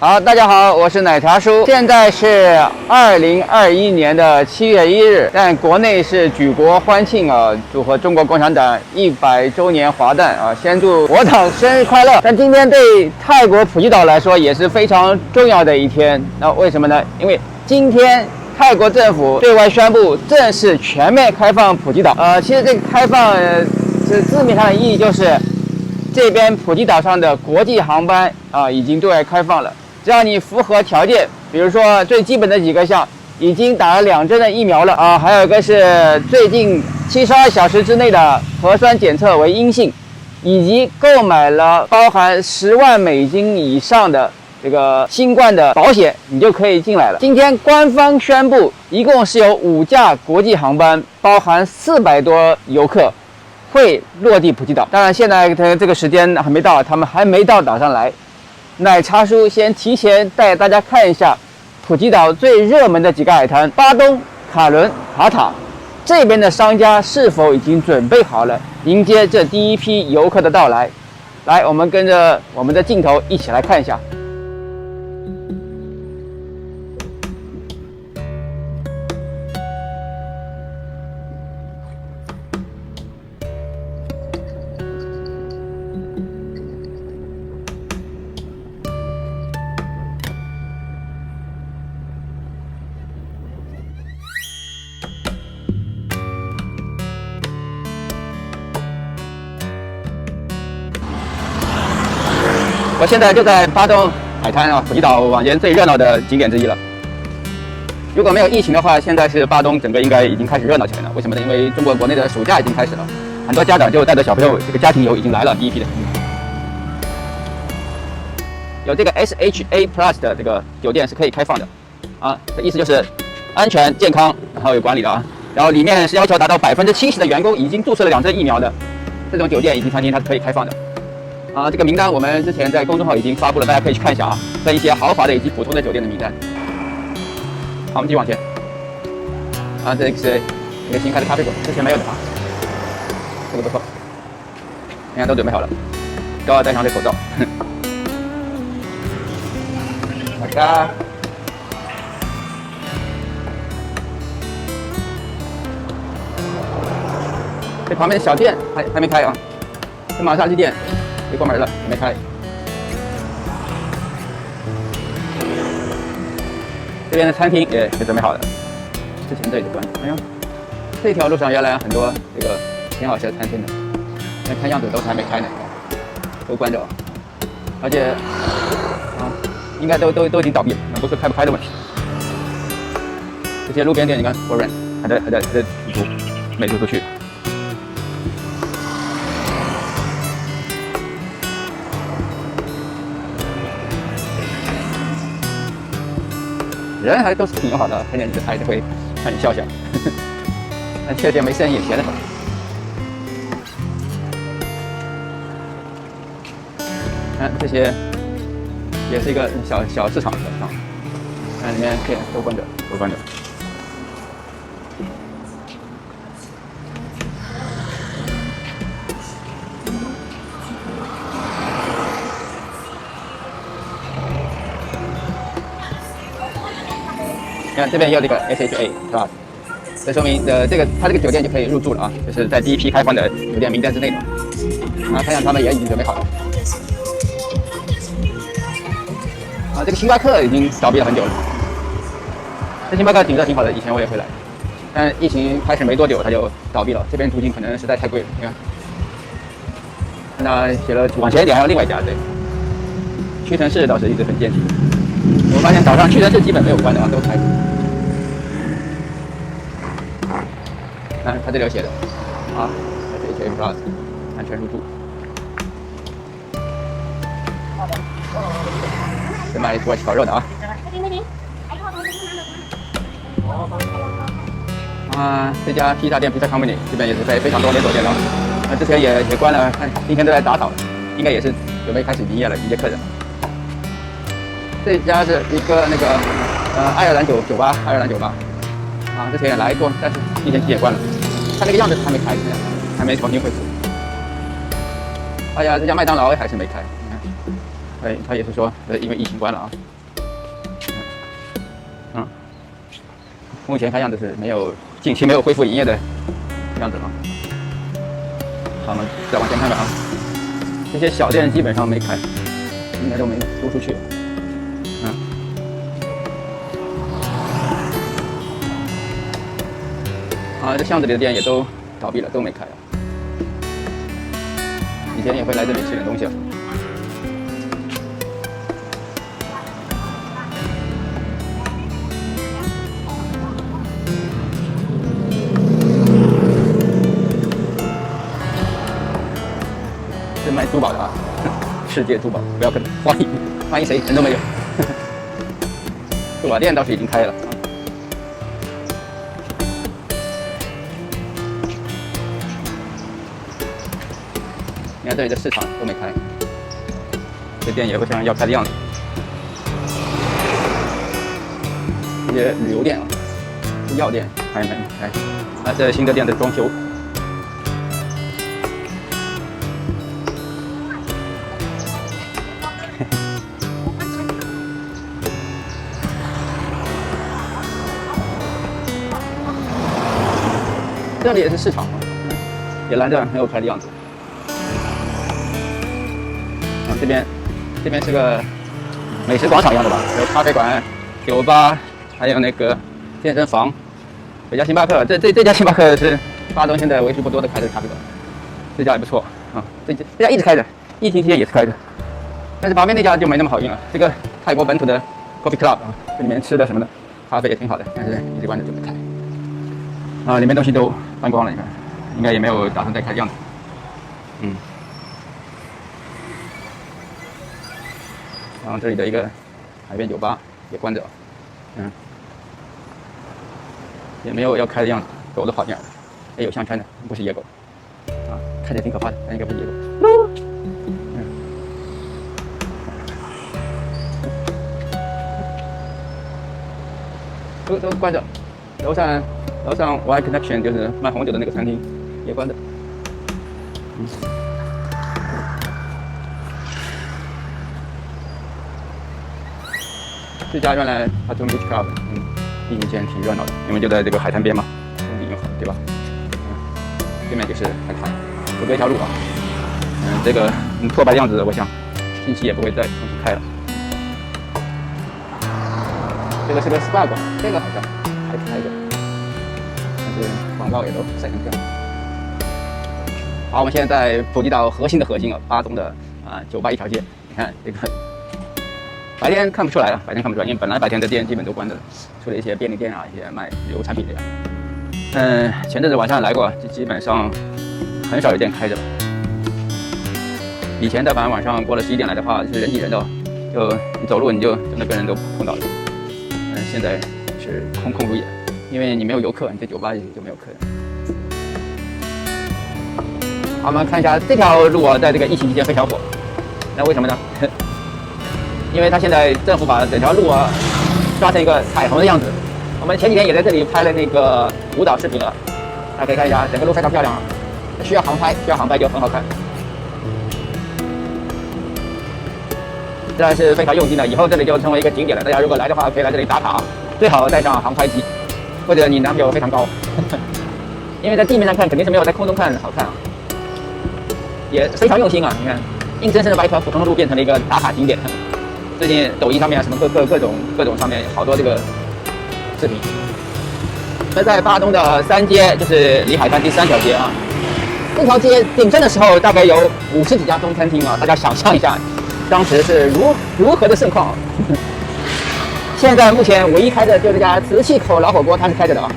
好，大家好，我是奶茶叔。现在是2021年的7月1日，但国内是举国欢庆啊，祝贺中国共产党100周年华诞啊！先祝我党生日快乐。但今天对泰国普吉岛来说也是非常重要的一天。那为什么呢？因为今天泰国政府对外宣布正式全面开放普吉岛。其实这个开放是字面上的意义就是，这边普吉岛上的国际航班已经对外开放了。只要你符合条件，比如说最基本的几个项，已经打了2针的疫苗了还有一个是最近72小时之内的核酸检测为阴性，以及购买了包含10万美金以上的这个新冠的保险，你就可以进来了。今天官方宣布，一共是有5架国际航班，包含400多游客会落地普吉岛。当然，现在这个时间还没到，他们还没到岛上来。奶茶叔先提前带大家看一下普吉岛最热门的几个海滩：巴东、卡伦、塔塔。这边的商家是否已经准备好了迎接这第一批游客的到来？来，我们跟着我们的镜头一起来看一下。我现在就在巴东海滩普吉岛往年最热闹的景点之一了。如果没有疫情的话，现在是巴东整个应该已经开始热闹起来了。为什么呢？因为中国国内的暑假已经开始了，很多家长就带着小朋友这个家庭游已经来了，第一批的。有这个 SHA Plus 的这个酒店是可以开放的这意思就是安全、健康，然后有管理的然后里面是要求达到70%的员工已经注射了2针疫苗的这种酒店以及餐厅，它是可以开放的。这个名单我们之前在公众号已经发布了，大家可以去看一下分一些豪华的以及普通的酒店的名单。好，我们继续往前。这是一个新开的咖啡馆，之前没有的这个不错。你看都准备好了，都要戴上这口罩。大家，这旁边的小店还没开这玛莎鸡店。别关门了，还没开。这边的餐厅也准备好了，之前这里就关了。哎呀，这条路上原来很多这个挺好吃的餐厅的，但看样子都是还没开呢，都关着。而且应该都已经倒闭了，不是开不开的问题。这些路边店你看，for rent还在出租，没租出去。人还都是挺友好的，看见你的菜就会向你笑笑，但确实没生意，闲得很。看这些也是一个小市场，看里面店都关着。看这边也有这个 SHA Plus， 这说明它这个酒店就可以入住了就是在第一批开放的酒店名单之内的。看样他们也已经准备好了。这个星巴克已经倒闭了很久了。这星巴克挺热挺好的，以前我也会来，但疫情开始没多久它就倒闭了。这边租金可能实在太贵了，你看。那写了往前一点还有另外一家，对。屈臣氏倒是一直很坚挺。我发现岛上屈臣氏基本没有关的都开着。它这里有写的SHA Plus 安全入住。这卖过去烤肉的这家披萨店披萨 Company 这边也是非常多连锁店了。之前也关了，看今天都在打扫，应该也是准备开始营业了，迎接客人。这家是一个那个爱尔兰酒吧，之前也来过，但是今天也关了。看那个样子还没开，还没重新恢复。哎呀，这家麦当劳还是没开，你看。他也是说，因为疫情关了啊。目前看样子是近期没有恢复营业的样子啊。好，我们再往前看看啊，这些小店基本上没开，应该都没租出去。这巷子里的店也都倒闭了，都没开了。以前也会来这里吃点东西啊。是卖珠宝的啊，世界珠宝，不要跟欢迎谁，人都没有。珠宝店倒是已经开了。你看这里的市场都没开，这店也不像要开的样子。这些旅游店啊，药店还没开。这新的店在装修。这里也是市场，也蓝着没有开的样子。这边是个美食广场一样的吧，有咖啡馆、酒吧，还有那个健身房。有家星巴克，这家星巴克是巴东现在为数不多的开的咖啡馆，这家也不错啊。这家一直开着，疫情期间也是开着，但是旁边那家就没那么好运了。这个泰国本土的 Coffee Club 啊，这里面吃的什么的，咖啡也挺好的，但是一直关着就没开。里面东西都搬光了，你看，应该也没有打算再开的样子。然后这里的一个海边酒吧也关着，也没有要开的样子，狗都跑进来了，也有香川的，不是野狗，看起来挺可怕的，但应该不是野狗。都关着，楼上 Y Connection 就是卖红酒的那个餐厅也关着。这家原来Patong Beach Club，疫情前挺热闹的，因为就在这个海滩边嘛，风景又好，对吧？对面就是海滩，有这条路啊。这个破败的样子，我想近期也不会再重新开了。这个是个 SPA 馆，这个好像还开着，但是广告也都晒成这样。好，我们现在普及到核心啊，巴东的酒吧一条街。你看这个。白天看不出来了，因为本来白天的店基本都关着，除了一些便利店啊，一些卖旅游产品的呀。前阵子晚上来过，基本上很少有店开着。以前的反正晚上过了11点来的话，是人挤人的，就你走路你就那个人都碰到了。现在是空如也，因为你没有游客，你这酒吧里就没有客人。好，我们看一下这条路啊，在这个疫情期间非常火，那为什么呢？因为它现在政府把整条路啊刷成一个彩虹的样子。我们前几天也在这里拍了那个舞蹈视频了，大家可以看一下，整个路非常漂亮啊。需要航拍就很好看。这还是非常用心的，以后这里就成为一个景点了。大家如果来的话，可以来这里打卡，最好带上航拍机，或者你男朋友非常高，因为在地面上看肯定是没有在空中看好看啊。也非常用心啊，你看，硬生生的把一条普通的路变成了一个打卡景点。最近抖音上面什么各种上面好多这个视频。那在巴东的3街，就是离海滩第3条街啊。这条街鼎盛的时候大概有50几家中餐厅啊，大家想象一下，当时是如何的盛况。现在目前唯一开的就这家瓷器口老火锅，它是开着的啊。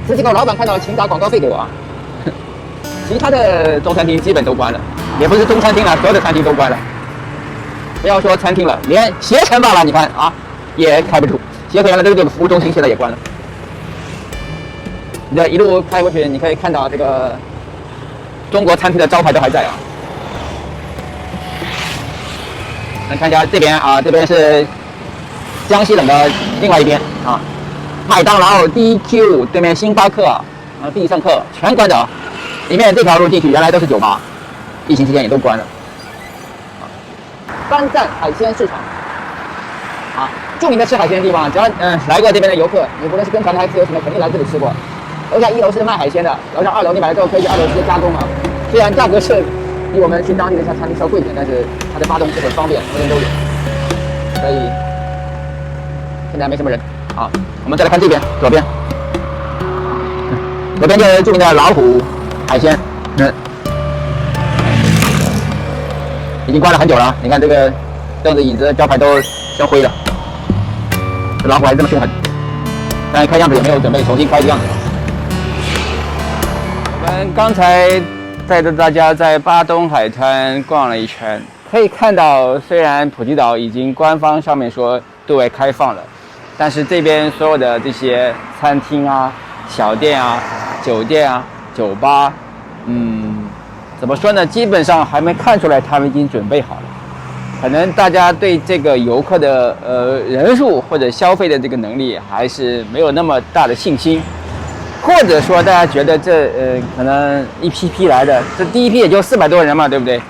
瓷器口老板看到请打广告费给我啊。其他的中餐厅基本都关了，也不是中餐厅了，所有的餐厅都关了。不要说餐厅了，连携程罢了，你看啊，也开不住。携程原来这个服务中心现在也关了。你这一路开过去，你可以看到这个中国餐厅的招牌都还在啊。来看一下这边啊，这边是江西冷的另外一边啊，麦当劳、DQ 对面星巴克必胜客全关着啊。里面这条路进去原来都是酒吧，疫情期间也都关了。干站海鲜市场。啊，著名的吃海鲜的地方，只要来过这边的游客，你无论是跟团的还是自由行的，肯定来这里吃过。楼下1楼是卖海鲜的，楼上2楼你买了之后可以去2楼直接加工啊。虽然价格是比我们去当地的餐厅稍贵一点，但是它在巴东是很方便，人人都有。所以现在没什么人。好，我们再来看这边，左边，左边就是著名的老虎海鲜，已经关了很久了。你看这个凳子、椅子、招牌都生灰了，这老虎还是这么凶狠。但是看样子也没有准备重新开的样子。我们刚才带着大家在巴东海滩逛了一圈，可以看到，虽然普吉岛已经官方上面说对外开放了，但是这边所有的这些餐厅啊、小店啊、酒店啊、酒吧，怎么说呢？基本上还没看出来他们已经准备好了。可能大家对这个游客的人数或者消费的这个能力还是没有那么大的信心，或者说大家觉得这可能一批批来的，这第一批也就400多人嘛，对不对？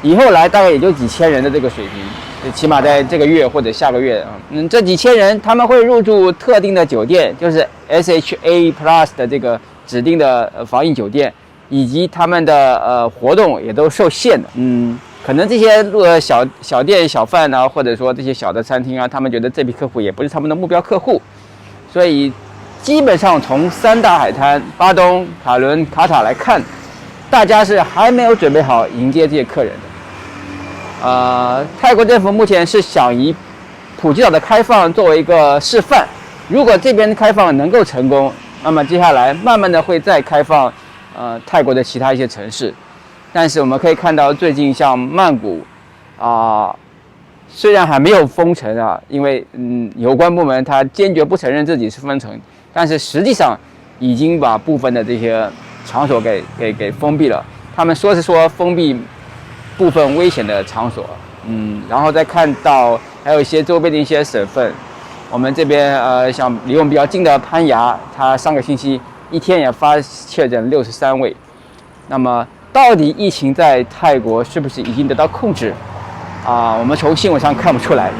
以后来大概也就几千人的这个水平，起码在这个月或者下个月啊，这几千人他们会入住特定的酒店，就是 SHA Plus 的这个指定的防疫酒店，以及他们的活动也都受限的，可能这些小店小贩啊，或者说这些小的餐厅啊，他们觉得这批客户也不是他们的目标客户，所以基本上从3大海滩巴东、卡伦、卡塔来看，大家是还没有准备好迎接这些客人的。泰国政府目前是想以普吉岛的开放作为一个示范，如果这边开放能够成功，那么接下来慢慢的会再开放泰国的其他一些城市。但是我们可以看到，最近像曼谷虽然还没有封城啊，因为有关部门他坚决不承认自己是封城，但是实际上已经把部分的这些场所给封闭了。他们说是说封闭部分危险的场所，然后再看到还有一些周边的一些省份，我们这边像离我们比较近的攀牙，它上个星期一天也发确诊63位。那么到底疫情在泰国是不是已经得到控制？我们从新闻上看不出来。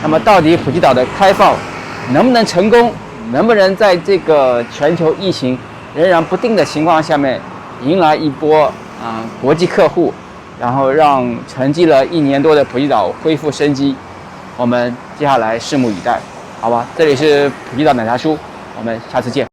那么到底普吉岛的开放能不能成功？能不能在这个全球疫情仍然不定的情况下面，迎来一波国际客户，然后让沉寂了1年多的普吉岛恢复生机？我们接下来拭目以待，好吧？这里是普吉岛奶茶叔，我们下次见。